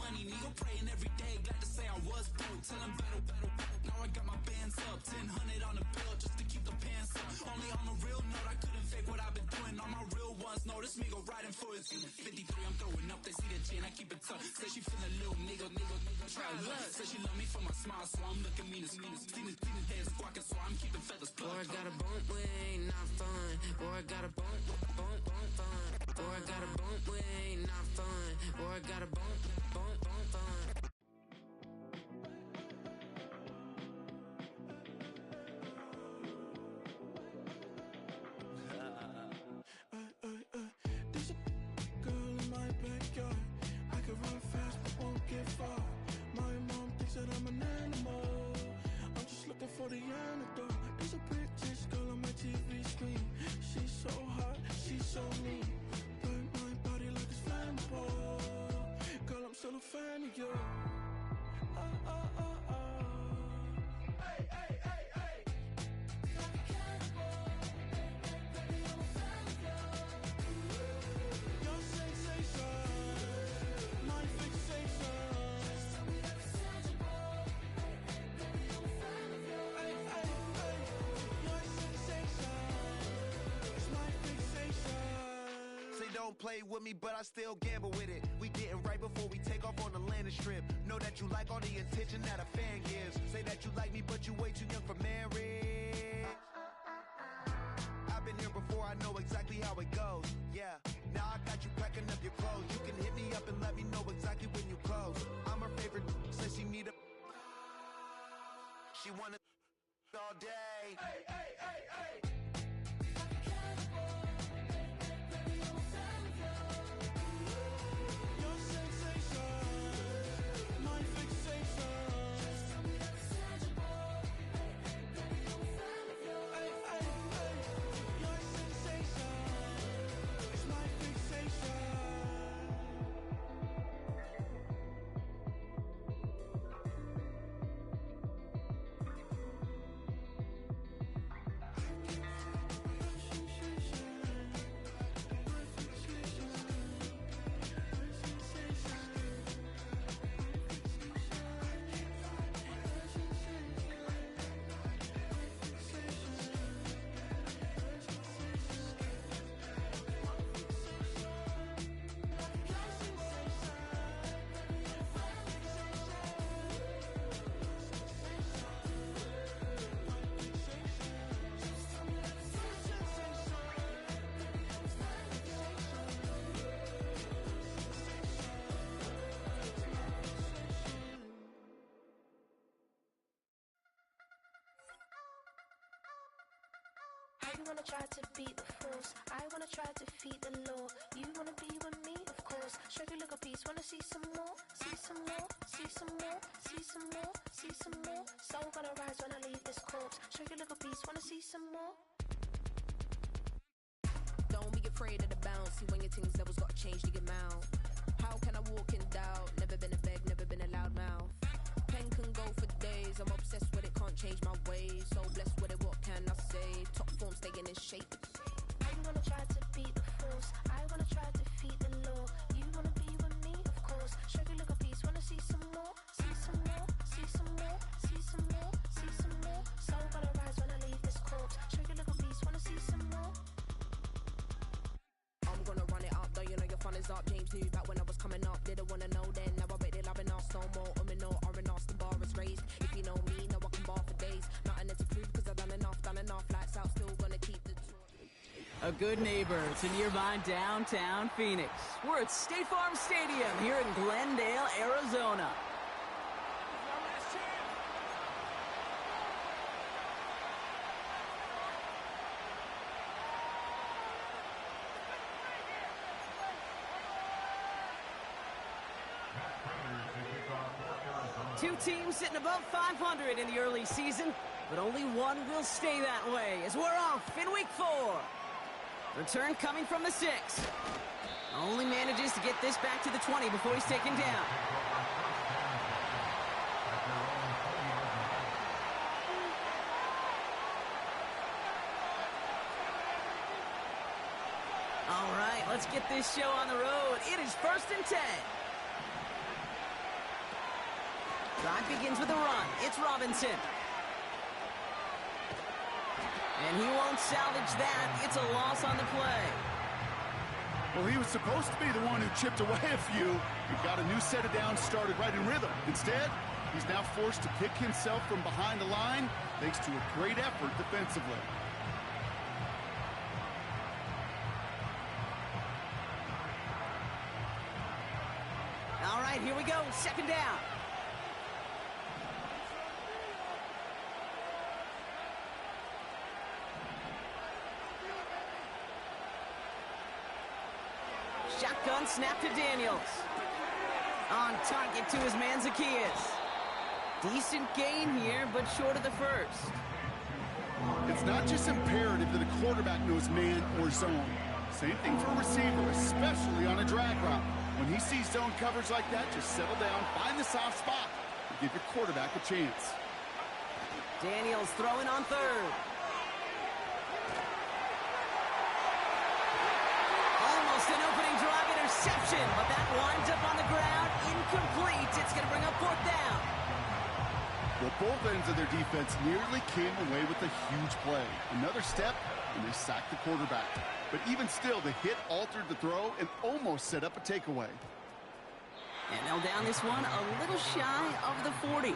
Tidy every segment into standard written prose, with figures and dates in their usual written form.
money, nigga praying every day. Glad to say I was broke, tell him better. Now I got my bands up, 1000 on the bill just to keep the pants up. Only on a real note, I couldn't fake what I've been doing. All my real ones know this nigga riding for his 53, I'm throwing up, they see the chain, I keep it tough. Say she feeling little nigga, try to look. Say she love me for my smile, so I'm looking mean as Seen his head squawking, so I'm keeping feathers plucked. Or I got a bump with ain't not fun. Or I got a bump fun. Or I got a bump with ain't not fun. Or I got a bump fun. There's a girl in my backyard. I can run fast but won't get far. My mom thinks that I'm an animal. I'm just looking for the antidote. There's a British girl on my TV screen. She's so hot, she's so mean. Burn my body like it's flammable. Girl, I'm still a fan of you. Hey, hey, hey, hey. Like a cannibal. Baby, I'm a fan of you. Your sensation, my fixation. Just tell me that it's tangible. Baby, I'm a fan of you. Hey, hey, hey. Your sensation is my fixation. Say don't play with me, but I still gamble with it. We getting right before we take off on the landing strip. Know that you like all the attention that a fan gives. Say that you like me, but you way too young for marriage. I've been here before, I know exactly how it goes. Yeah, now I got you packing up your clothes. You can hit me up and let me know exactly when you close. I'm her favorite, says she need a. She wanna all day. Hey, hey, hey, hey. Like a cannibal. Baby, I'm a fan of you. Your sensation, my fixation. Just tell me that it's tangible. Baby, I'm a fan of you. Hey, hey, hey. Your sensation is my fixation. You wanna try to beat the force, I wanna try to defeat the law. You wanna be with me, of course. Show you look a piece, wanna see some more, see some more, see some more, see some more, see some more. Soul gonna rise when I leave this corpse. Show you look a piece, wanna see some more. Don't be afraid of the bounce. See when your things levels gotta change to get mouth. How can I walk in doubt? Never been a beg, never been a loud mouth. Pen can go for days. I'm obsessed with it, can't change my ways. So blessed with it, what can I say? Top form staying in shape. You wanna try to beat the force, I wanna try to defeat the law. You wanna be with me, of course. Show you look a piece, wanna see some more, see some more, see some more, see some more, see some more. Soul gonna rise when I leave this corpse. Show you look a piece, wanna see some more. I'm gonna run it up, though you know your fun is up. James knew back when I was coming up. Didn't wanna know then, now I bet they're loving us. No more, no R&R, the bar is raised. If you know me, know I can bar for days. Nothing to prove, cause I've done enough. Lights out, still gonna keep the A good neighbor to nearby downtown Phoenix. We're at State Farm Stadium here in Glendale, Arizona. Two teams sitting above 500 in the early season, but only one will stay that way as we're off in week 4. Return coming from the 6. Only manages to get this back to the 20 before he's taken down. All right, let's get this show on the road. It is 1st and 10. Drive begins with a run. It's Robinson. And he won't salvage that. It's a loss on the play. Well, he was supposed to be the one who chipped away a few. He got a new set of downs started right in rhythm. Instead, he's now forced to pick himself from behind the line thanks to a great effort defensively. All right, here we go. Second down. Shotgun snap to Daniels. On target to his man Zacchaeus. Decent gain here, but short of the first. It's not just imperative that a quarterback knows man or zone. Same thing for a receiver, especially on a drag route. When he sees zone coverage like that, just settle down, find the soft spot, and give your quarterback a chance. Daniels throwing on third. Almost an opening drive interception, but that winds up on the ground, incomplete. It's going to bring up fourth down. Well, both ends of their defense nearly came away with a huge play. Another step, and they sacked the quarterback. But even still, the hit altered the throw and almost set up a takeaway. And they'll down this one a little shy of the 40.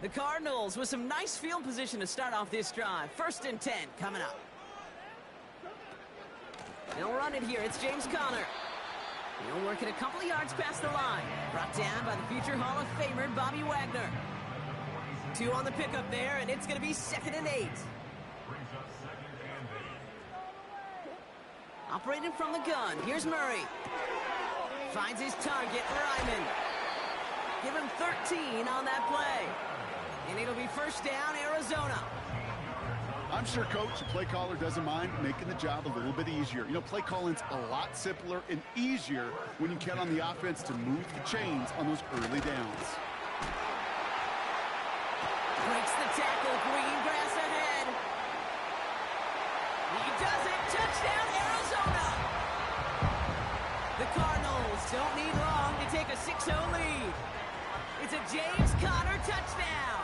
The Cardinals with some nice field position to start off this drive. 1st and 10 coming up. They'll run it here. It's James Conner. He'll work it a couple of yards past the line. Brought down by the future Hall of Famer, Bobby Wagner. 2 on the pickup there, and it's going to be 2nd and 8. Operating from the gun. Here's Murray. Finds his target, Ryman. Give him 13 on that play. And it'll be 1st down, Arizona. I'm sure Coach, the play caller, doesn't mind making the job a little bit easier. You know, play calling's a lot simpler and easier when you count on the offense to move the chains on those early downs. Breaks the tackle, green grass ahead. He does it, touchdown, Arizona. The Cardinals don't need long to take a 6-0 lead. It's a James Conner touchdown.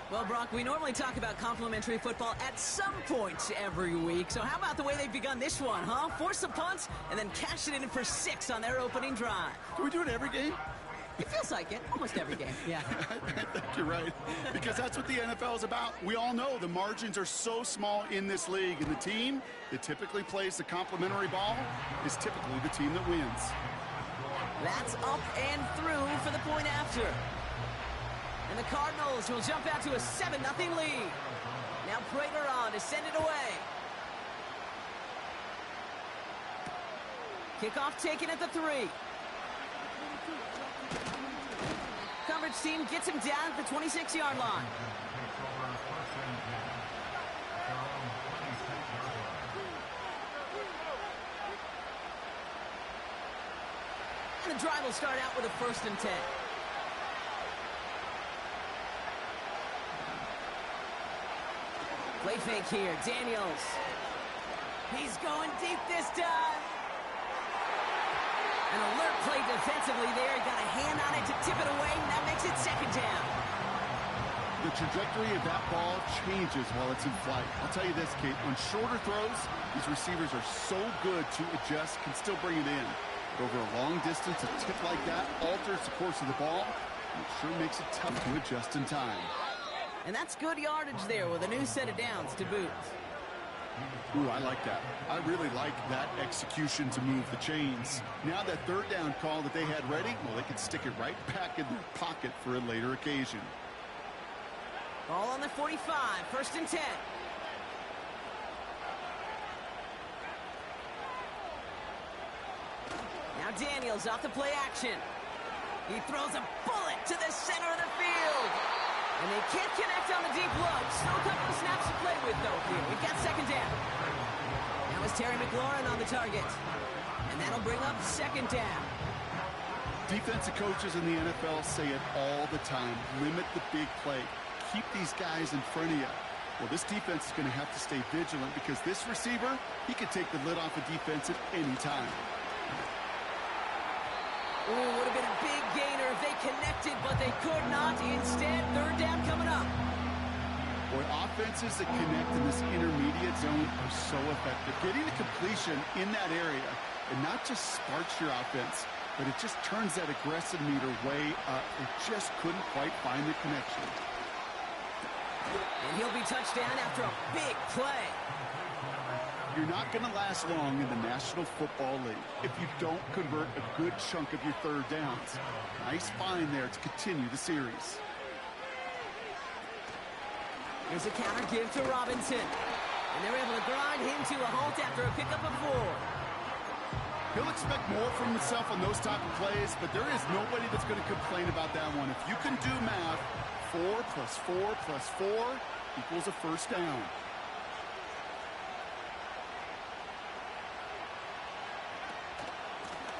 Well, Brock, we normally talk about complimentary football at some point every week. So how about the way they've begun this one, huh? Force a punt and then cash it in for 6 on their opening drive. Can we do it every game? It feels like it. Almost every game, yeah. I think you're right. Because that's what the NFL is about. We all know the margins are so small in this league. And the team that typically plays the complimentary ball is typically the team that wins. That's up and through for the point after. And the Cardinals will jump out to a 7-0 lead. Now Prater on to send it away. Kickoff taken at the 3. Coverage team gets him down at the 26-yard line. And the drive will start out with a 1st and 10. Play fake here, Daniels. He's going deep this time. An alert play defensively there. Got a hand on it to tip it away, and that makes it 2nd down. The trajectory of that ball changes while it's in flight. I'll tell you this, Kate, on shorter throws, these receivers are so good to adjust, can still bring it in. But over a long distance, a tip like that alters the course of the ball, and it sure makes it tough to adjust in time. And that's good yardage there with a new set of downs to boot. Ooh, I like that. I really like that execution to move the chains. Now that 3rd down call that they had ready, well, they can stick it right back in their pocket for a later occasion. Ball on the 45, 1st and 10. Now Daniels off the play action. He throws a bullet to the center of the field. And they can't connect on the deep look. Still a couple of snaps to play with, though, here. We've got 2nd down. Now is Terry McLaurin on the target. And that'll bring up 2nd down. Defensive coaches in the NFL say it all the time. Limit the big play. Keep these guys in front of you. Well, this defense is going to have to stay vigilant because this receiver, he can take the lid off a defense at any time. Ooh, would have been a big gainer if they connected, but they could not. Instead, third down coming up. Boy, offenses that connect in this intermediate zone are so effective. Getting the completion in that area, and not just sparks your offense, but it just turns that aggressive meter way up. It just couldn't quite find the connection. And he'll be touchdown after a big play. You're not going to last long in the National Football League if you don't convert a good chunk of your third downs. Nice find there to continue the series. Here's a counter give to Robinson. And they're able to grind him to a halt after a pickup of 4. He'll expect more from himself on those type of plays, but there is nobody that's going to complain about that one. If you can do math, 4 plus 4 plus 4 equals a first down.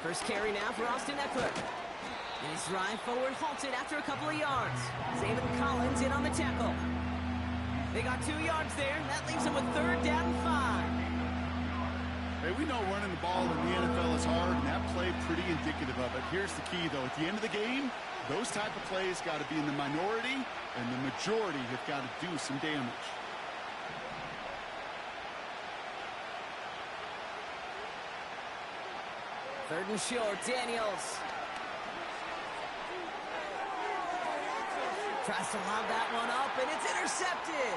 First carry now for Austin Eckler. And his drive forward halted after a couple of yards. Zayden Collins in on the tackle. They got 2 yards there, and that leaves them with third down and 5. Hey, we know running the ball in the NFL is hard, and that play pretty indicative of it. Here's the key, though. At the end of the game, those type of plays got to be in the minority, and the majority have got to do some damage. Third and short, Daniels. Tries to lob that one up, and it's intercepted.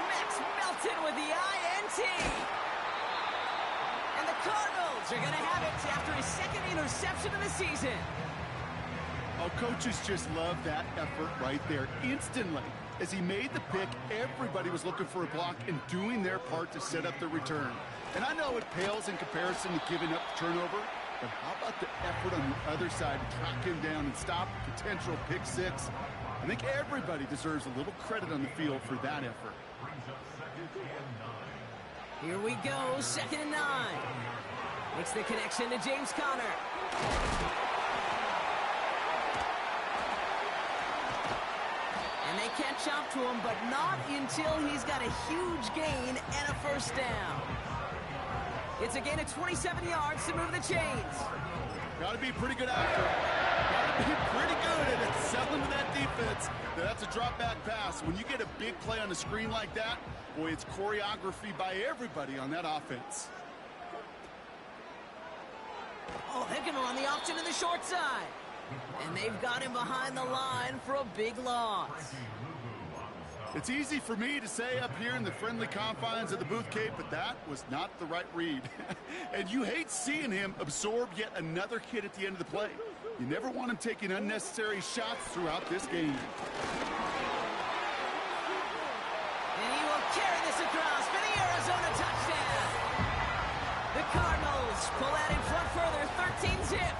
Max Melton with the INT. And the Cardinals are going to have it after his second interception of the season. Oh, coaches just love that effort right there. Instantly, as he made the pick, everybody was looking for a block and doing their part to set up the return. And I know it pales in comparison to giving up the turnover, but how about the effort on the other side to track him down and stop a potential pick six? I think everybody deserves a little credit on the field for that effort. Here we go, 2nd and 9. Makes the connection to James Conner. And they catch up to him, but not until he's got a huge gain and a first down. It's a gain of 27 yards to move the chains. Got to be a pretty good actor. Got to be pretty good at selling to that defense. That's a drop back pass. When you get a big play on the screen like that, boy, it's choreography by everybody on that offense. Oh, they're going to run the option to the short side. And they've got him behind the line for a big loss. It's easy for me to say up here in the friendly confines of the Booth Cape, but that was not the right read. And you hate seeing him absorb yet another hit at the end of the play. You never want him taking unnecessary shots throughout this game. And he will carry this across for the Arizona touchdown. The Cardinals pull out in front further, 13-zip.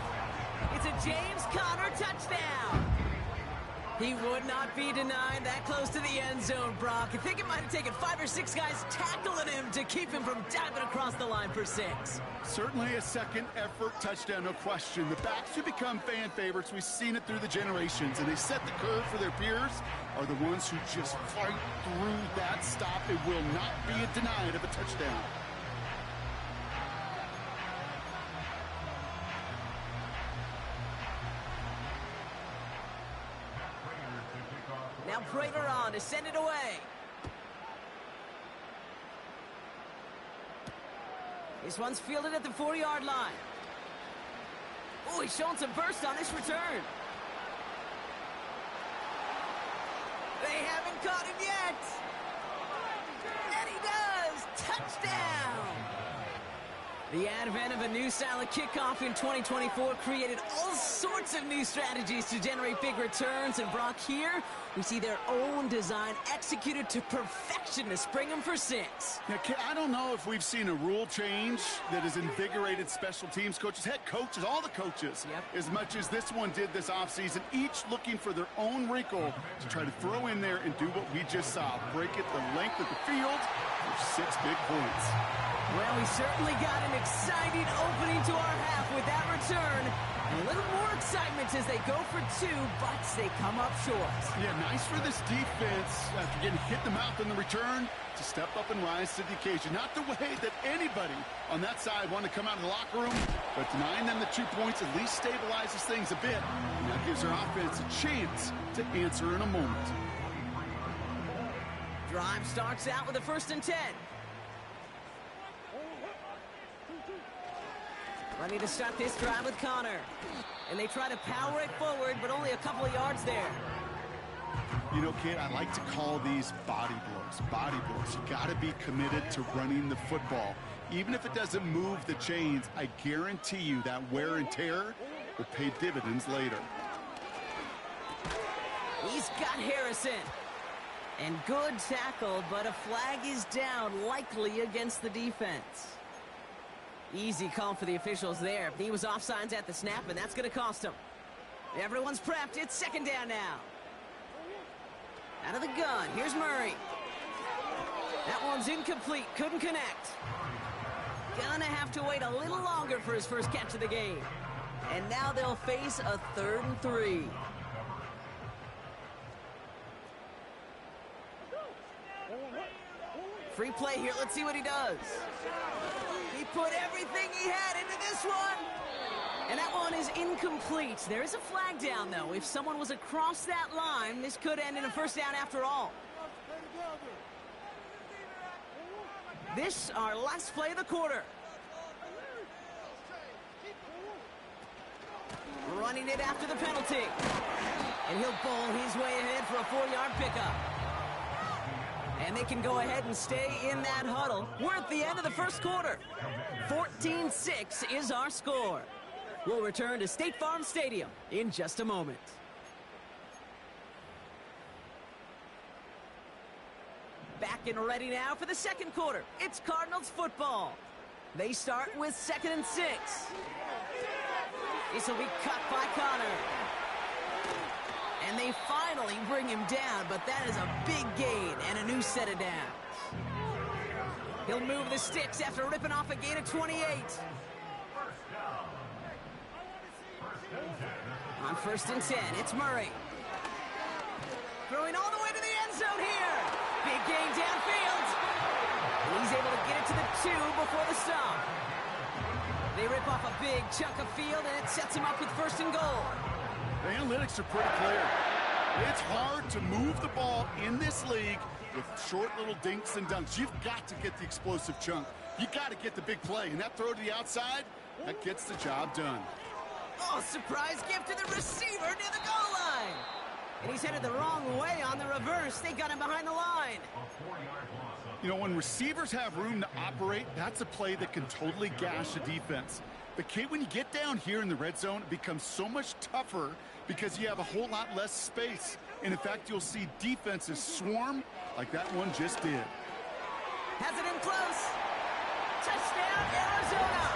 It's a James Conner touchdown. He would not be denied that close to the end zone, Brock. I think it might have taken 5 or 6 guys tackling him to keep him from diving across the line for 6. Certainly a second effort touchdown, no question. The backs who become fan favorites, we've seen it through the generations, and they set the curve for their peers, are the ones who just fight through that stop. It will not be denied of a touchdown. Now Prater on to send it away. This one's fielded at the 4-yard line. Oh, he's showing some burst on this return. They haven't caught him yet. And he does. Touchdown. The advent of a new style of kickoff in 2024 created all sorts of new strategies to generate big returns. And Brock, here we see their own design executed to perfection to spring them for 6. Yeah, I don't know if we've seen a rule change that has invigorated special teams coaches, head coaches, all the coaches, as much as this one did this offseason, each looking for their own wrinkle to try to throw in there and do what we just saw. Break it the length of the field, for 6 big points. Well, we certainly got an exciting opening to our half with that return. A little more excitement as they go for 2, but they come up short. Yeah, nice for this defense after getting hit in the mouth in the return to step up and rise to the occasion. Not the way that anybody on that side wanted to come out of the locker room, but denying them the 2 points at least stabilizes things a bit. And that gives their offense a chance to answer in a moment. Drive starts out with a 1st and 10. Ready to start this drive with Connor. And they try to power it forward, but only a couple of yards there. You know, kid, I like to call these body blows. Body blows. You got to be committed to running the football. Even if it doesn't move the chains, I guarantee you that wear and tear will pay dividends later. He's got Harrison. And good tackle, but a flag is down, likely against the defense. Easy call for the officials there. He was offsides at the snap, and that's going to cost him. Everyone's prepped. It's 2nd down now. Out of the gun. Here's Murray. That one's incomplete. Couldn't connect. Gonna have to wait a little longer for his first catch of the game. And now they'll face a 3rd and 3. Free play here. Let's see what he does. He put everything he had into this one. And that one is incomplete. There is a flag down, though. If someone was across that line, this could end in a 1st down after all. This, our last play of the quarter. Running it after the penalty. And he'll bowl his way ahead for a 4-yard pickup. And they can go ahead and stay in that huddle. We're at the end of the 1st quarter. 14-6 is our score. We'll return to State Farm Stadium in just a moment. Back and ready now for the 2nd quarter. It's Cardinals football. They start with 2nd and 6. This will be cut by Connor. And they finally bring him down, but that is a big gain and a new set of downs. He'll move the sticks after ripping off a gain of 28. On 1st and 10, it's Murray. Throwing all the way to the end zone here. Big gain downfield. And he's able to get it to the 2 before the stop. They rip off a big chunk of field, and it sets him up with 1st and goal. The analytics are pretty clear. It's hard to move the ball in this league with short little dinks and dunks. You've got to get the explosive chunk. You got to get the big play. And that throw to the outside, that gets the job done. Oh, surprise gift to the receiver near the goal line. And he's headed the wrong way on the reverse. They got him behind the line. You know, when receivers have room to operate, that's a play that can totally gash a defense. But, kid, when you get down here in the red zone, it becomes so much tougher because you have a whole lot less space. And, in fact, you'll see defenses swarm like that one just did. Has it in close. Touchdown, Arizona.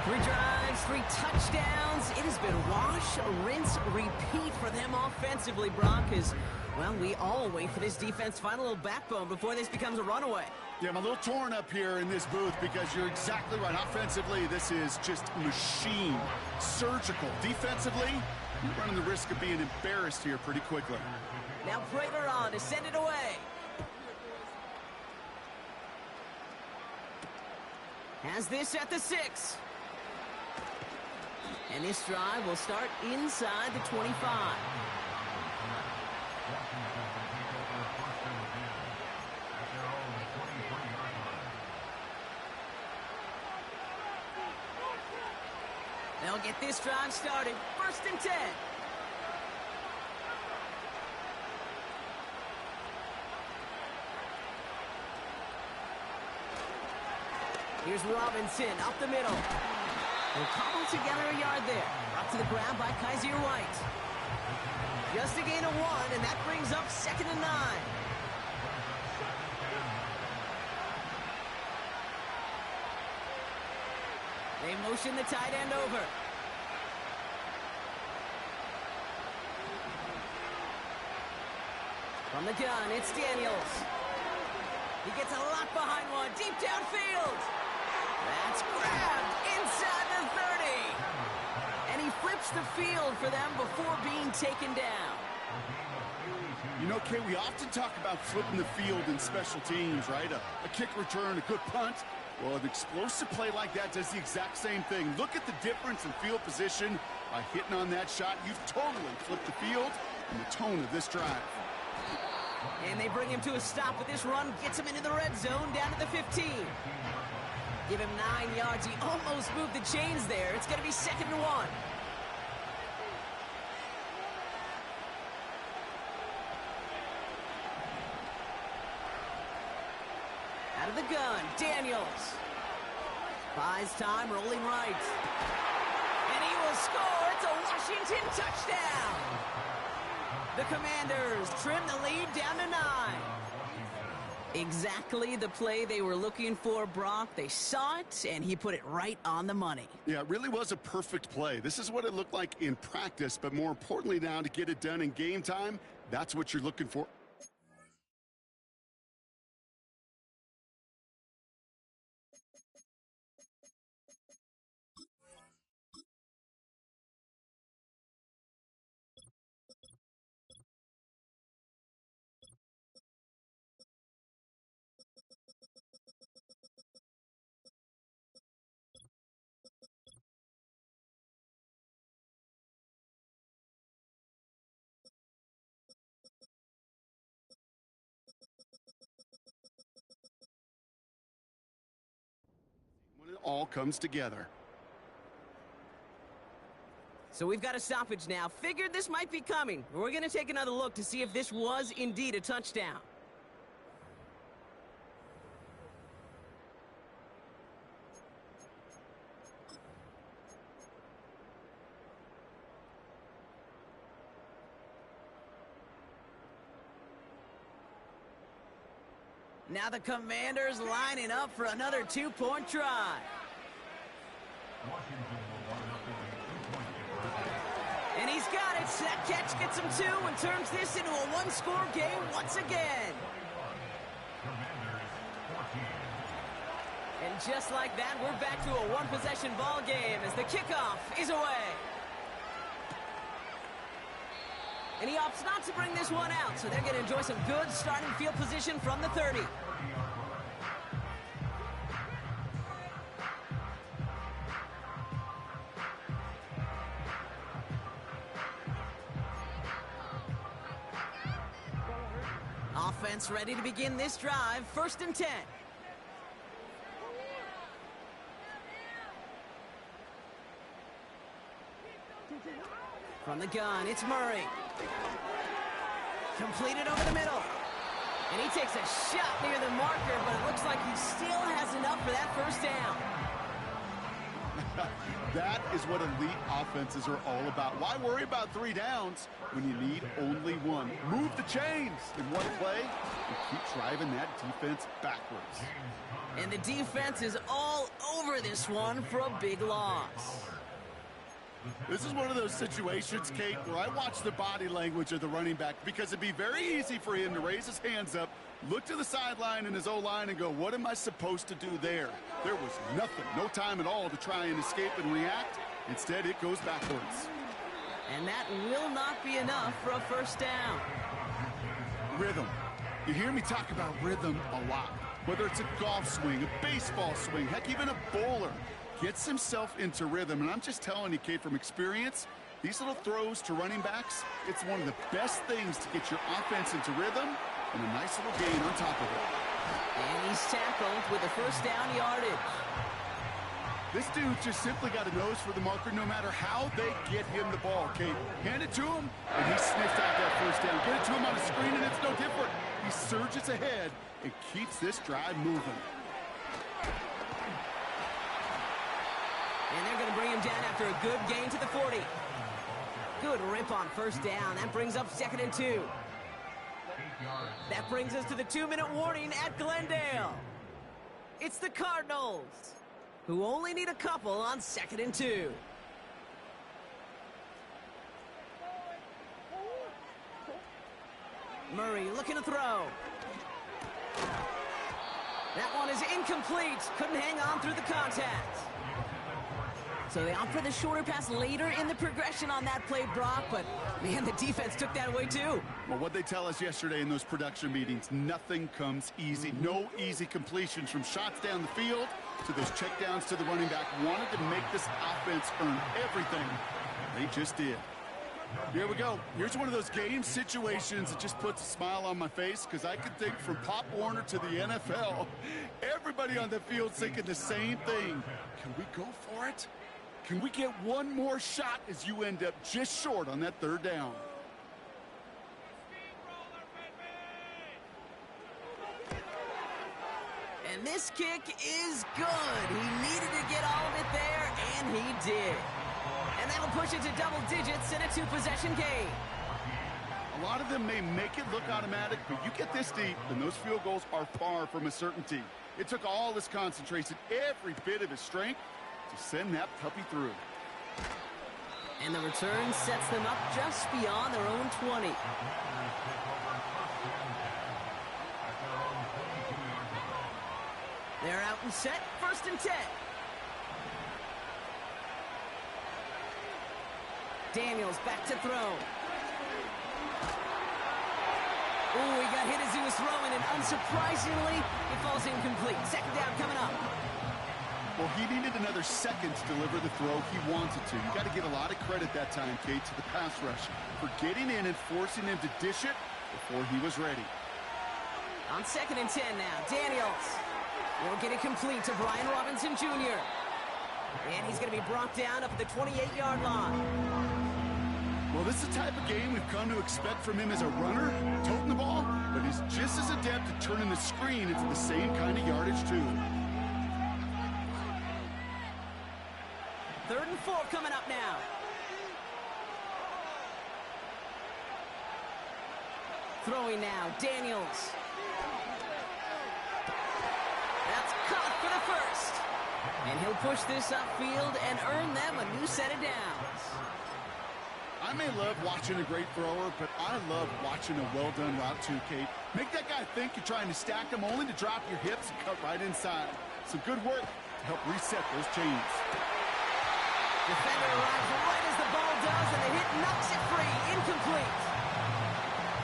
3 drives, 3 touchdowns. It has been wash, rinse, repeat for them offensively, Brock, as, well, we all wait for this defense to find a little backbone before this becomes a runaway. Yeah, I'm a little torn up here in this booth because you're exactly right. Offensively, this is just machine, surgical. Defensively, you're running the risk of being embarrassed here pretty quickly. Now Prater on to send it away. Has this at the 6. And this drive will start inside the 25. They'll get this drive started. 1st and 10. Here's Robinson up the middle. They'll cobble together a yard there. Up to the ground by Kaiser White. Just a gain of 1, and that brings up 2nd and 9. They motion the tight end over. From the gun, it's Daniels. He gets a lot behind one, deep downfield. That's grabbed inside the 30. And he flips the field for them before being taken down. You know, Kay, we often talk about flipping the field in special teams, right? A kick return, a good punt. Well, an explosive play like that does the exact same thing. Look at the difference in field position. By hitting on that shot, you've totally flipped the field and the tone of this drive. And they bring him to a stop with this run, gets him into the red zone, down to the 15. Give him 9 yards. He almost moved the chains there. It's going to be 2nd and 1. Out of the gun, Daniels. Buys time, rolling right. And he will score. It's a Washington touchdown. The Commanders trim the lead down to 9. Exactly the play they were looking for, Brock. They saw it, and he put it right on the money. Yeah, it really was a perfect play. This is what it looked like in practice, but more importantly now, to get it done in game time, that's what you're looking for. When it all comes together. So we've got a stoppage now. Figured this might be coming. We're going to take another look to see if this was indeed a touchdown. Now the Commanders lining up for another 2-point try. And he's got it. That catch gets him 2 and turns this into a 1-score game once again. And just like that, we're back to a 1-possession ball game as the kickoff is away. And he opts not to bring this one out, so they're going to enjoy some good starting field position from the 30. Offense ready to begin this drive. 1st and 10. From the gun, it's Murray. Completed over the middle. And he takes a shot near the marker, but it looks like he still has enough for that 1st down. That is what elite offenses are all about. Why worry about 3 downs when you need only 1? Move the chains in one play and keep driving that defense backwards. And the defense is all over this one for a big loss. This is one of those situations, Kate, where I watch the body language of the running back because it'd be very easy for him to raise his hands up, look to the sideline in his O-line and go, what am I supposed to do there? There was nothing, no time at all to try and escape and react. Instead, it goes backwards. And that will not be enough for a 1st down. Rhythm. You hear me talk about rhythm a lot. Whether it's a golf swing, a baseball swing, heck, even a bowler. Gets himself into rhythm, and I'm just telling you, Kate, from experience, these little throws to running backs, it's one of the best things to get your offense into rhythm and a nice little gain on top of it. And he's tackled with a 1st down yardage. This dude just simply got a nose for the marker no matter how they get him the ball, Kate. Hand it to him, and he sniffs out that 1st down. Get it to him on a screen, and it's no different. He surges ahead and keeps this drive moving. And they're going to bring him down after a good gain to the 40. Good rip on 1st down. That brings up 2nd and 2. That brings us to the 2-minute warning at Glendale. It's the Cardinals, who only need a couple on 2nd and 2. Murray looking to throw. That one is incomplete. Couldn't hang on through the contact. So they opt for the shorter pass later in the progression on that play, Brock, but man, the defense took that away too. Well, what they tell us yesterday in those production meetings, nothing comes easy. No easy completions from shots down the field to those checkdowns to the running back. Wanted to make this offense earn everything. They just did. Here we go. Here's one of those game situations that just puts a smile on my face because I can think from Pop Warner to the NFL, everybody on the field thinking the same thing. Can we go for it? Can we get one more shot as you end up just short on that third down? And this kick is good. He needed to get all of it there, and he did. And that'll push it to double digits in a two-possession game. A lot of them may make it look automatic, but you get this deep, and those field goals are far from a certainty. It took all his concentration, every bit of his strength, to send that puppy through. And the return sets them up just beyond their own 20. They're out and set, 1st and 10. Daniels back to throw. Ooh, he got hit as he was throwing, and unsurprisingly, it falls incomplete. 2nd down coming up. Well, he needed another second to deliver the throw he wanted to. You got to give a lot of credit that time, Kate, to the pass rush for getting in and forcing him to dish it before he was ready. On 2nd and 10 now, Daniels will get it complete to Brian Robinson Jr. And he's going to be brought down up at the 28-yard line. Well, this is the type of game we've come to expect from him as a runner, toting the ball, but he's just as adept at turning the screen into the same kind of yardage, too. 3rd and 4 coming up now. Throwing now, Daniels. That's caught for the 1st. And he'll push this upfield and earn them a new set of downs. I may love watching a great thrower, but I love watching a well-done route too, Kate. Make that guy think you're trying to stack him only to drop your hips and cut right inside. Some good work to help reset those chains. Defender arrives right as the ball does, and the hit knocks it free. Incomplete.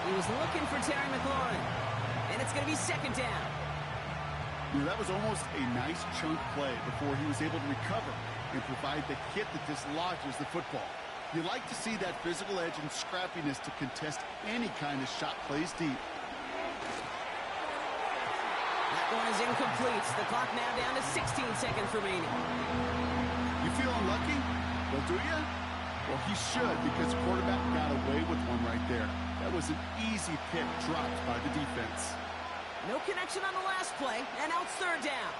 He was looking for Terry McLaurin, and it's going to be 2nd down. You know, that was almost a nice chunk play before he was able to recover and provide the hit that dislodges the football. You like to see that physical edge and scrappiness to contest any kind of shot plays deep. That one is incomplete. The clock now down to 16 seconds remaining. You feel unlucky? Well, do you? Well, he should, because the quarterback got away with one right there. That was an easy pick dropped by the defense. No connection on the last play, and now it's 3rd down.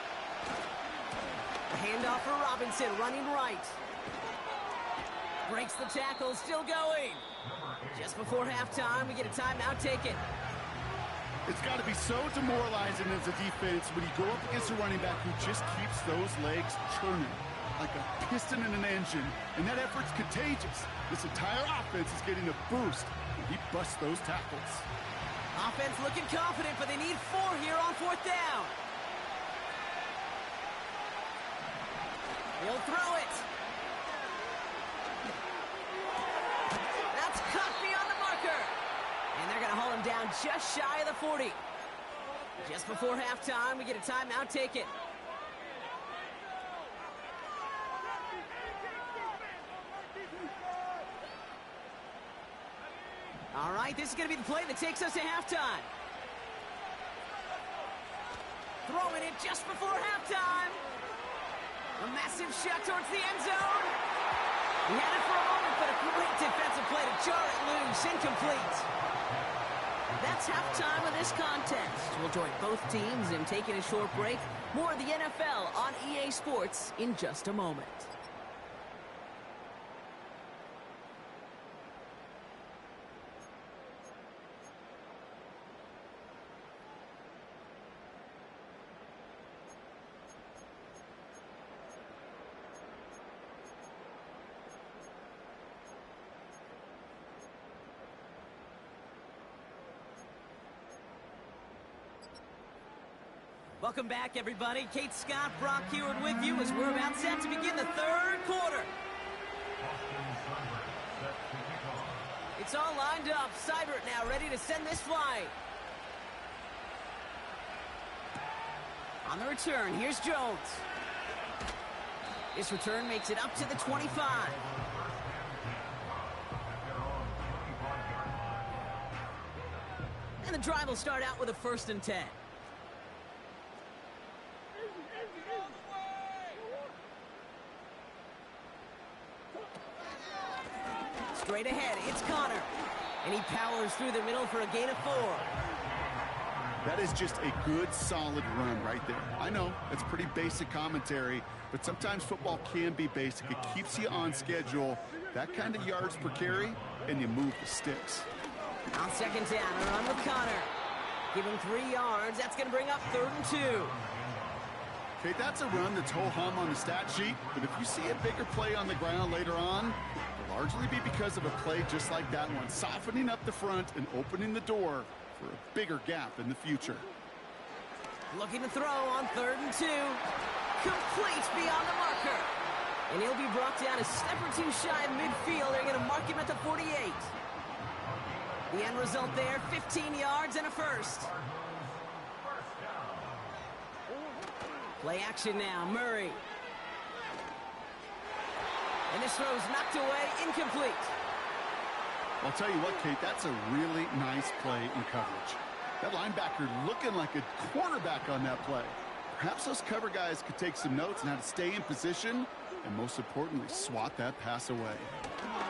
The handoff for Robinson, running right. Breaks the tackle, still going. Just before halftime, we get a timeout taken. It's got to be so demoralizing as a defense when you go up against a running back who just keeps those legs churning like a piston in an engine, and that effort's contagious. This entire offense is getting a boost when he busts those tackles. Offense looking confident, but they need 4 here on 4th down. He'll throw it. That's cut beyond the marker. And they're going to haul him down just shy of the 40. Just before halftime, we get a timeout taken. All right, this is going to be the play that takes us to halftime. Throwing it just before halftime. A massive shot towards the end zone. He had it for a moment, but a great defensive play to jar it loose. Incomplete. That's halftime of this contest. We'll join both teams in taking a short break. More of the NFL on EA Sports in just a moment. Welcome back, everybody. Kate Scott, Brock Heward with you as we're about set to begin the third quarter. It's all lined up. Seibert now ready to send this flight. On the return, here's Jones. This return makes it up to the 25. And the drive will start out with a 1st and 10. Straight ahead, it's Connor. And he powers through the middle for a gain of 4. That is just a good, solid run right there. I know, it's pretty basic commentary, but sometimes football can be basic. It keeps you on schedule, that kind of yards per carry, and you move the sticks. On 2nd down, a run with Connor. Give him 3 yards. That's going to bring up 3rd and 2. Okay, that's a run that's ho-hum on the stat sheet, but if you see a bigger play on the ground later on, it'll largely be because of a play just like that one, softening up the front and opening the door for a bigger gap in the future. Looking to throw on 3rd and 2. Complete beyond the marker. And he'll be brought down a step or 2 shy of midfield. They're going to mark him at the 48. The end result there, 15 yards and a 1st. Play action now, Murray. And this throw's knocked away, incomplete. I'll tell you what, Kate, that's a really nice play in coverage. That linebacker looking like a cornerback on that play. Perhaps those cover guys could take some notes on how to stay in position and, most importantly, swat that pass away.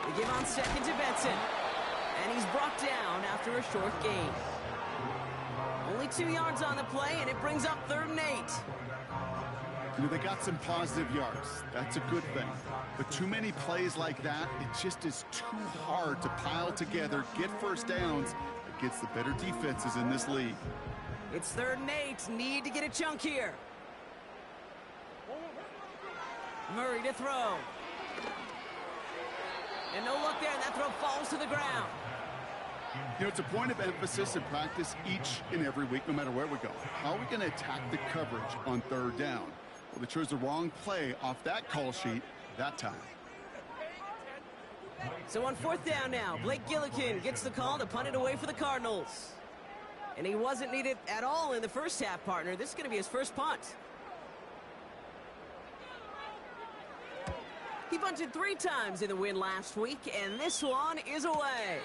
They give on 2nd to Benson. And he's brought down after a short gain. Only 2 yards on the play, and it brings up 3rd and 8. You know, they got some positive yards. That's a good thing. But too many plays like that, it just is too hard to pile together, get 1st downs against the better defenses in this league. It's 3rd and 8. Need to get a chunk here. Murray to throw. And no luck there, and that throw falls to the ground. You know, it's a point of emphasis in practice each and every week, no matter where we go. How are we going to attack the coverage on 3rd down? Well, they chose the wrong play off that call sheet that time. So on 4th down now, Blake Gillikin gets the call to punt it away for the Cardinals. And he wasn't needed at all in the first half, partner. This is going to be his first punt. He punted 3 times in the win last week, and this one is away.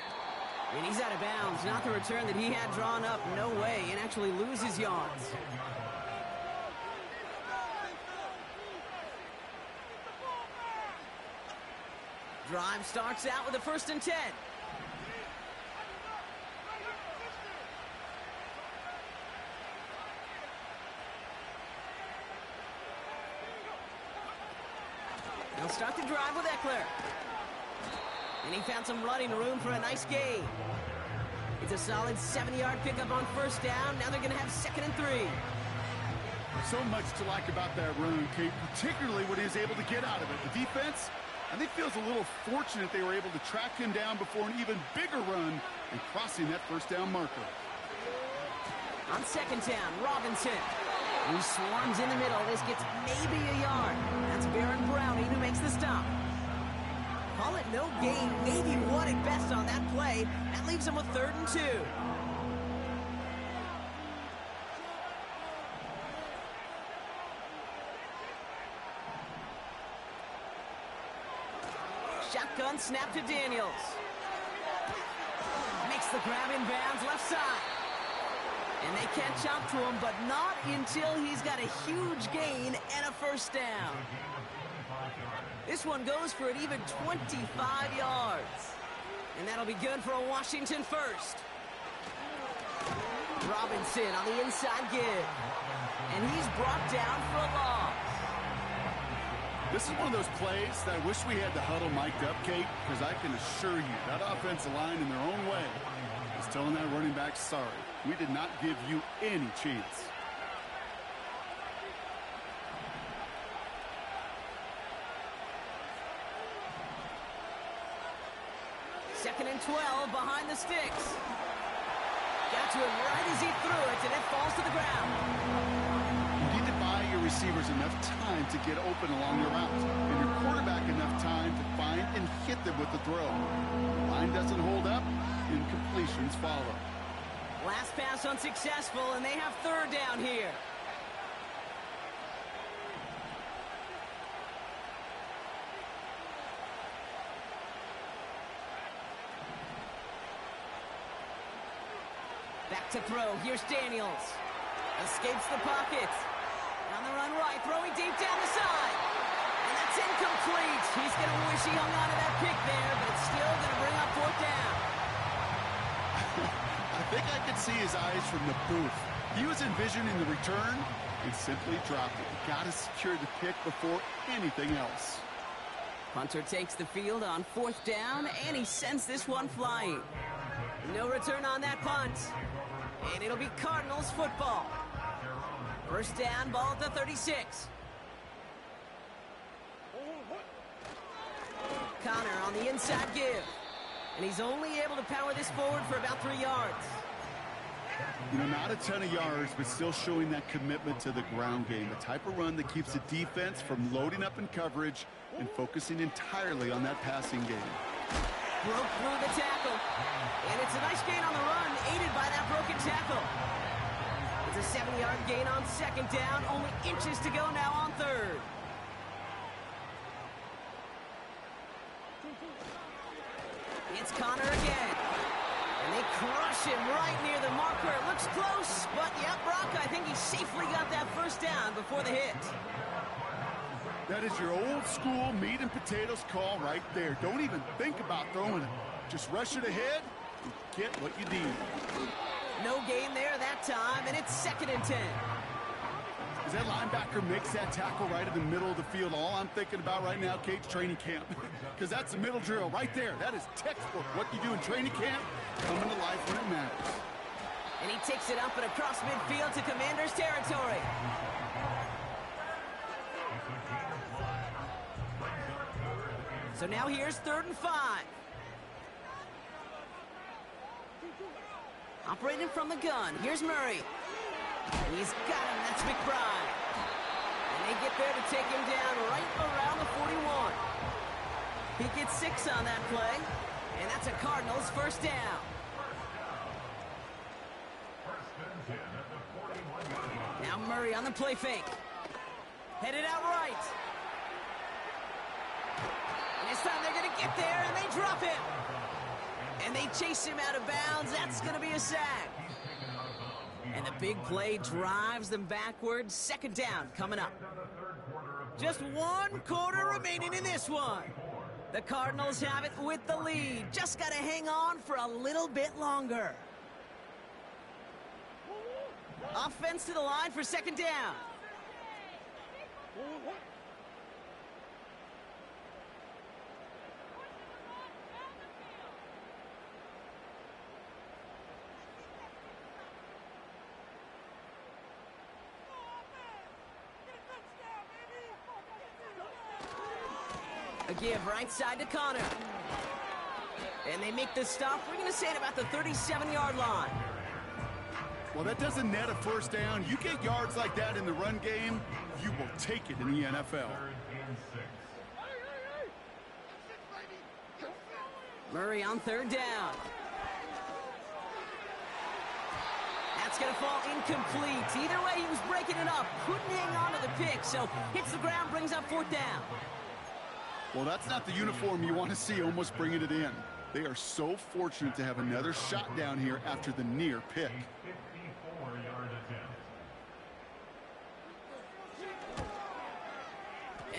And he's out of bounds. Not the return that he had drawn up. No way. And actually loses yards. Drive starts out with a 1st and 10. They'll start the drive with Eckler. And he found some running room for a nice gain. It's a solid 7-yard pickup on 1st down. Now they're going to have 2nd and 3. So much to like about that run, Kate, particularly what he was able to get out of it. The defense, I think, feels a little fortunate they were able to track him down before an even bigger run and crossing that 1st down marker. On 2nd down, Robinson. He swarms in the middle. This gets maybe a yard. That's Baron Browning who makes the stop. Call it no gain, maybe 1 at best on that play. That leaves him with 3rd and 2. Shotgun snap to Daniels. Makes the grab in bounds left side. And they catch up to him, but not until he's got a huge gain and a 1st down. This one goes for an even 25 yards. And that'll be good for a Washington 1st. Robinson on the inside give. And he's brought down for a loss. This is one of those plays that I wish we had the huddle mic'd up, Kate, because I can assure you that offensive line in their own way is telling that running back, sorry, we did not give you any chance. Second and 12 behind the sticks. Got to him right as he threw it, and it falls to the ground. receivers enough time to get open along the route, and your quarterback enough time to find and hit them with the throw. The line doesn't hold up, incompletions follow. Last pass unsuccessful, and they have third down here. Back to throw. Here's Daniels. Escapes the pocket. On the run right, throwing deep down the side. And that's incomplete. He's going to wish he hung on to that pick there, but it's still going to bring up fourth down. I think I could see his eyes from the booth. He was envisioning the return and simply dropped it. Got to secure the pick before anything else. Punter takes the field on fourth down, and he sends this one flying. No return on that punt. And it'll be Cardinals football. First down, ball at the 36. Connor on the inside give. And he's only able to power this forward for about 3 yards. You know, not a ton of yards, but still showing that commitment to the ground game. The type of run that keeps the defense from loading up in coverage and focusing entirely on that passing game. Broke through the tackle. And it's a nice gain on the run, aided by that broken tackle. It's a 7-yard gain on second down, only inches to go now on third. It's Connor again. And they crush him right near the marker. It looks close, but yeah, Brock, I think he safely got that first down before the hit. That is your old school meat and potatoes call right there. Don't even think about throwing it. Just rush it ahead and get what you need. No gain there that time, and it's 2nd and 10. As that linebacker makes that tackle right in the middle of the field, all I'm thinking about right now, Kate's training camp. Because that's the middle drill right there. That is textbook. What you do in training camp, coming to life when it matters. And he takes it up and across midfield to Commander's territory. So now here's 3rd and 5. Operating from the gun. Here's Murray. He's got him. That's McBride. And they get there to take him down right around the 41. He gets 6 on that play. And that's a Cardinals first down. Now Murray on the play fake. Headed out right. And this time they're going to get there, and they drop him. And they chase him out of bounds. That's going to be a sack. And the big play drives them backwards. 2nd down coming up. Just 1 quarter remaining in this one. The Cardinals have it with the lead. Just got to hang on for a little bit longer. Offense to the line for 2nd down. A give right side to Connor. And they make the stop. We're going to say it about the 37-yard line. Well, that doesn't net a first down. You get yards like that in the run game, you will take it in the NFL. Murray on 3rd down. That's going to fall incomplete. Either way, he was breaking it up. Couldn't hang on to the pick, so hits the ground, brings up 4th down. Well, that's not the uniform you want to see almost bringing it in. They are so fortunate to have another shot down here after the near pick.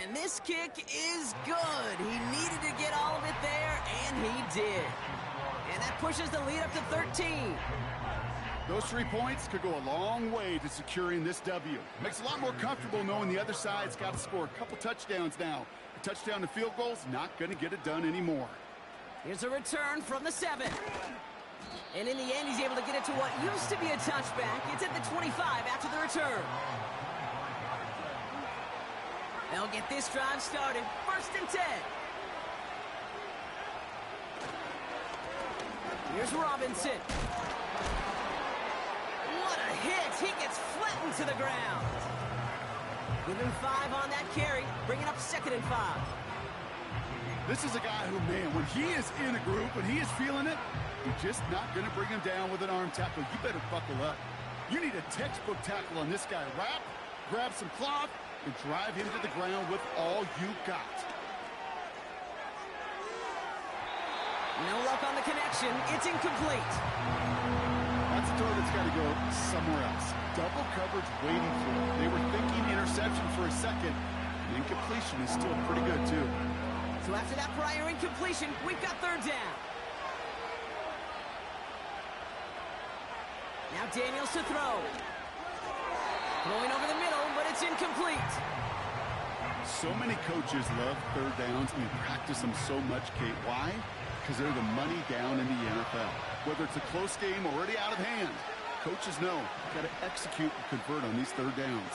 And this kick is good. He needed to get all of it there, and he did. And that pushes the lead up to 13. Those 3 points could go a long way to securing this W. Makes it a lot more comfortable knowing the other side's got to score a couple touchdowns now. A touchdown to field goal's not going to get it done anymore. Here's a return from the 7. And in the end, he's able to get it to what used to be a touchback. It's at the 25 after the return. They'll get this drive started. 1st and 10. Here's Robinson. What a hit. He gets flattened to the ground. Give him 5 on that carry, bringing up 2nd and 5. This is a guy who, man, when he is in a group, when he is feeling it, you're just not going to bring him down with an arm tackle. You better buckle up. You need a textbook tackle on this guy. Wrap, grab some cloth, and drive him to the ground with all you got. No luck on the connection. It's incomplete. That's a throw that's got to go somewhere else. Double coverage waiting for it. They were thinking interception for a second. And incompletion is still pretty good, too. So after that prior incompletion, we've got 3rd down. Now Daniels to throw. Throwing over the middle, but it's incomplete. So many coaches love 3rd downs and practice them so much, Kate. Why? Because they're the money down in the NFL. Whether it's a close game already out of hand, coaches know you've got to execute and convert on these 3rd downs.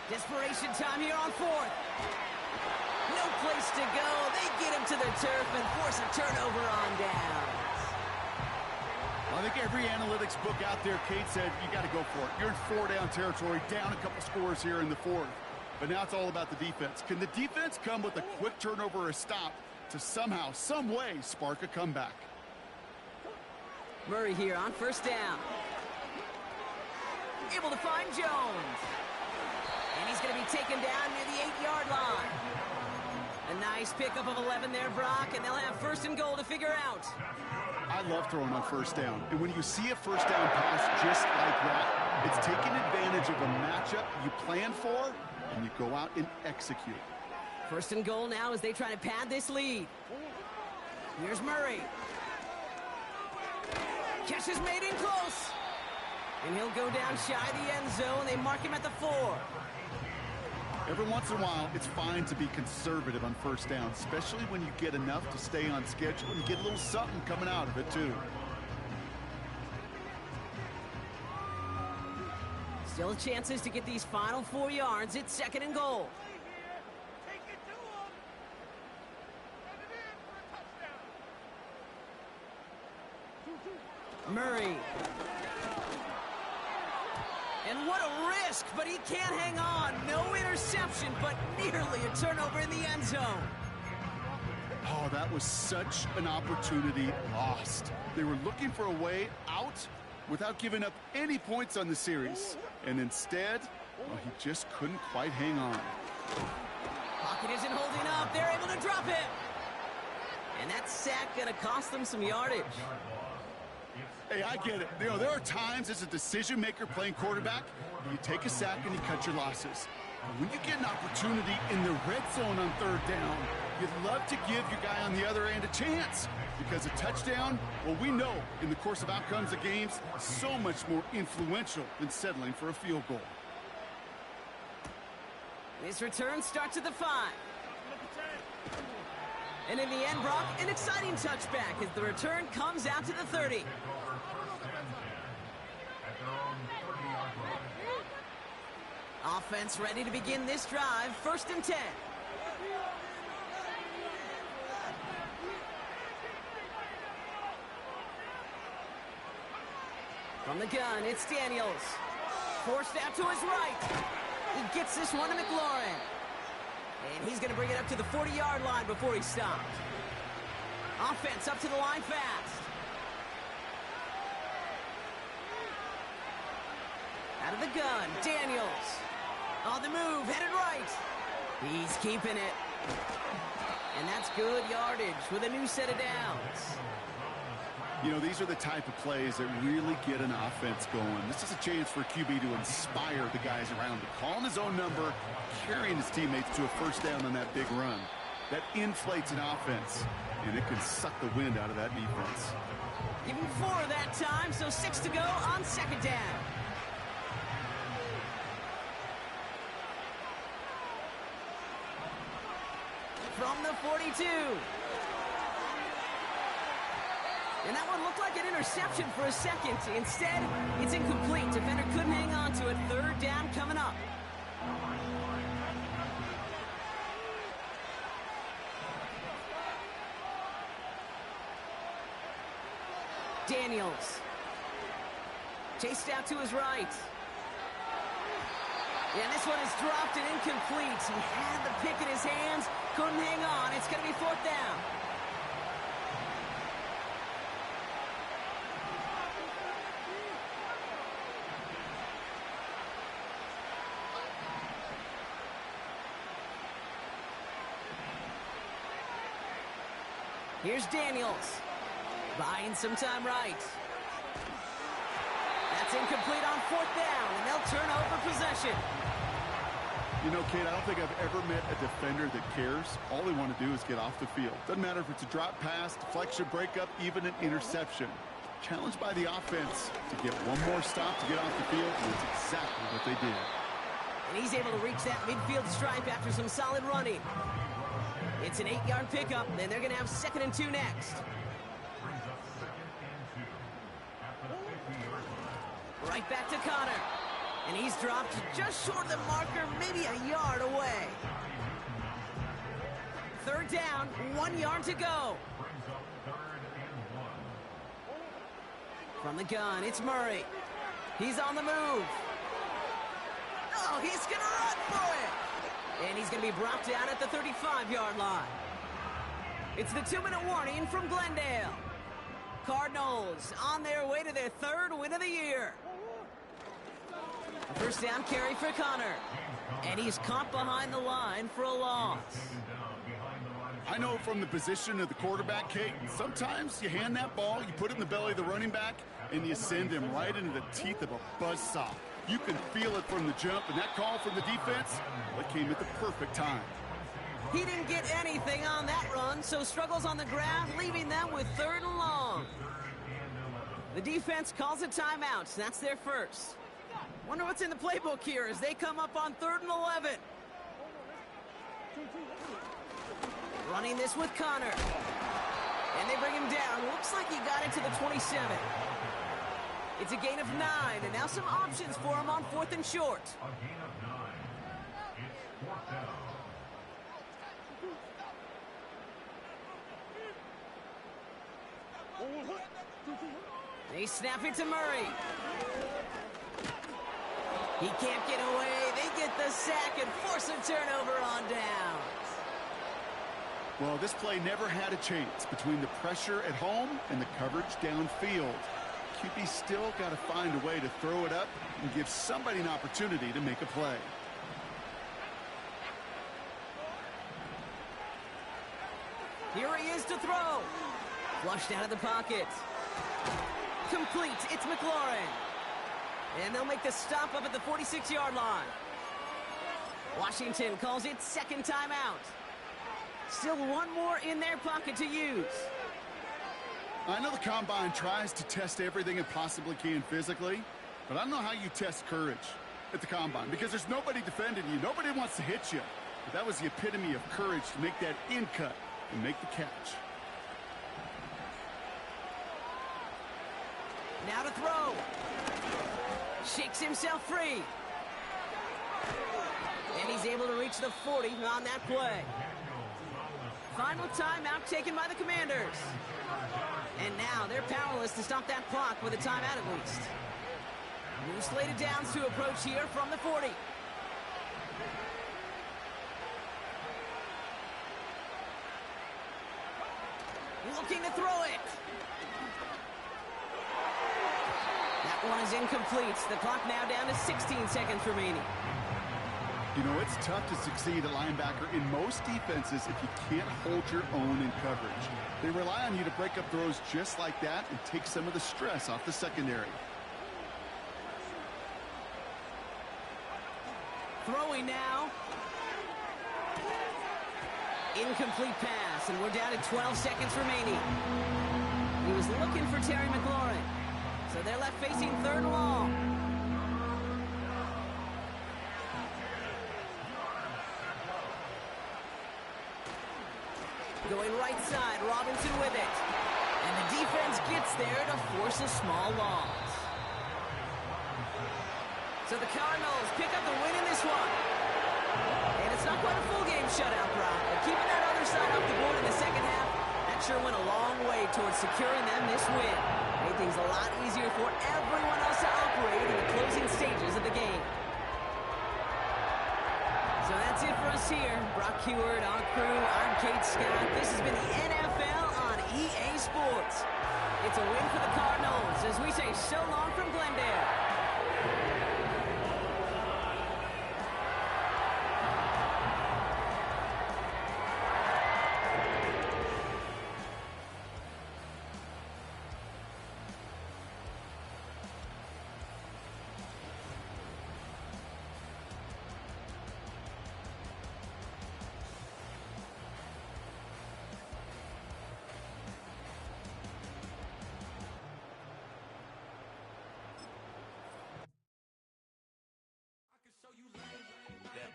Desperation time here on 4th. No place to go. They get him to the turf and force a turnover on downs. Well, I think every analytics book out there, Kate, said you got to go for it. You're in 4-down territory, down a couple scores here in the 4th. But now it's all about the defense. Can the defense come with a quick turnover or a stop to somehow, some way, spark a comeback? Murray here on 1st down. Able to find Jones. And he's going to be taken down near the 8-yard line. A nice pickup of 11 there, Brock, and they'll have 1st and goal to figure out. I love throwing on 1st down. And when you see a 1st down pass just like that, it's taking advantage of a matchup you plan for, and you go out and execute. 1st and goal now as they try to pad this lead. Here's Murray. Catch is made in close. And he'll go down shy of the end zone. They mark him at the 4. Every once in a while, it's fine to be conservative on 1st down, especially when you get enough to stay on schedule and get a little something coming out of it, too. Still chances to get these final 4 yards. It's 2nd and goal. Murray. And what a risk, but he can't hang on. No interception, but nearly a turnover in the end zone. Oh, that was such an opportunity lost. They were looking for a way out without giving up any points on the series. And instead, well, he just couldn't quite hang on. Pocket isn't holding up. They're able to drop him. And that sack going to cost them some yardage. Hey, I get it. You know, there are times as a decision maker playing quarterback, you take a sack and you cut your losses. But when you get an opportunity in the red zone on 3rd down, you'd love to give your guy on the other end a chance. Because a touchdown, well, we know in the course of outcomes of games, so much more influential than settling for a field goal. This return starts at the 5. And in the end, Brock, an exciting touchback as the return comes out to the 30. Offense ready to begin this drive. 1st and 10. From the gun, it's Daniels. Forced out to his right. He gets this one to McLaurin. And he's going to bring it up to the 40-yard line before he stopped. Offense up to the line fast. Out of the gun, Daniels. On the move, headed right. He's keeping it. And that's good yardage with a new set of downs. You know, these are the type of plays that really get an offense going. This is a chance for QB to inspire the guys around him. Calling his own number, carrying his teammates to a 1st down on that big run. That inflates an offense, and it can suck the wind out of that defense. Give him 4 that time, so 6 to go on 2nd down. From the 42. And that one looked like an interception for a second. Instead, it's incomplete. Defender couldn't hang on to it. 3rd down coming up. Daniels. Chased out to his right. And this one is dropped and incomplete. He had the pick in his hands, couldn't hang on. It's going to be 4th down. Here's Daniels. Buying some time right. That's incomplete on 4th down, and they'll turn over possession. You know, Kate, I don't think I've ever met a defender that cares. All they want to do is get off the field. Doesn't matter if it's a drop pass, deflection, breakup, even an interception. Challenged by the offense to get one more stop to get off the field, and that's exactly what they did. And he's able to reach that midfield stripe after some solid running. It's an 8-yard pickup, and they're going to have 2nd and 2 next. Right back to Connor. And he's dropped just short of the marker, maybe a yard away. 3rd down, 1 yard to go. From the gun, it's Murray. He's on the move. Oh, he's going to run for it. And he's going to be brought down at the 35-yard line. It's the 2-minute warning from Glendale. Cardinals on their way to their 3rd win of the year. First down carry for Connor. And he's caught behind the line for a loss. I know from the position of the quarterback, Kate, sometimes you hand that ball, you put it in the belly of the running back, and you send him right into the teeth of a buzzsaw. You can feel it from the jump, and that call from the defense, well, it came at the perfect time. He didn't get anything on that run, so struggles on the ground, leaving them with 3rd and long. The defense calls a timeout. That's their first. Wonder what's in the playbook here as they come up on 3rd and 11. Running this with Connor. And they bring him down. Looks like he got it to the 27. It's a gain of 9, and now some options for him on 4th and short. They snap it to Murray. He can't get away. They get the sack and force a turnover on downs. Well, this play never had a chance between the pressure at home and the coverage downfield. QB still got to find a way to throw it up and give somebody an opportunity to make a play. Here he is to throw. Flushed out of the pocket. Complete. It's McLaurin. And they'll make the stop up at the 46-yard line. Washington calls it 2nd timeout. Still one more in their pocket to use. I know the Combine tries to test everything it possibly can physically, but I don't know how you test courage at the Combine because there's nobody defending you. Nobody wants to hit you. But that was the epitome of courage to make that in cut and make the catch. Now to throw. Shakes himself free. And he's able to reach the 40 on that play. Final timeout taken by the Commanders. And now they're powerless to stop that clock with a timeout at least. New slated downs to approach here from the 40. Looking to throw it. That one is incomplete. The clock now down to 16 seconds remaining. You know, it's tough to succeed at linebacker in most defenses if you can't hold your own in coverage. They rely on you to break up throws just like that and take some of the stress off the secondary. Throwing now. Incomplete pass, and we're down to 12 seconds remaining. He was looking for Terry McLaurin. So they're left facing 3rd and long. Going right side, Robinson with it. And the defense gets there to force a small loss. So the Cardinals pick up the win in this one. And it's not quite a full game shutout, Brock, but keeping that other side off the board in the second half, that sure went a long way towards securing them this win. Made the things a lot easier for everyone else to operate in the closing stages of the game. So that's it for us here. Brock Heward, our crew, I'm Kate Scott. This has been the NFL on EA Sports. It's a win for the Cardinals as we say so long from Glendale.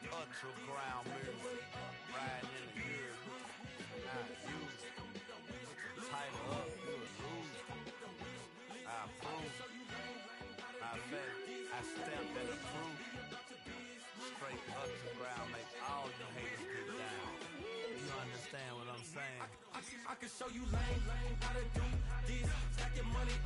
Ultra ground music, riding in the hood, not used. Title up, you a loser. I approve. I bet I stamped and approved. Straight ultra ground makes all you haters get down. You understand what I'm saying? I can show you lame, how to do this. Stack your money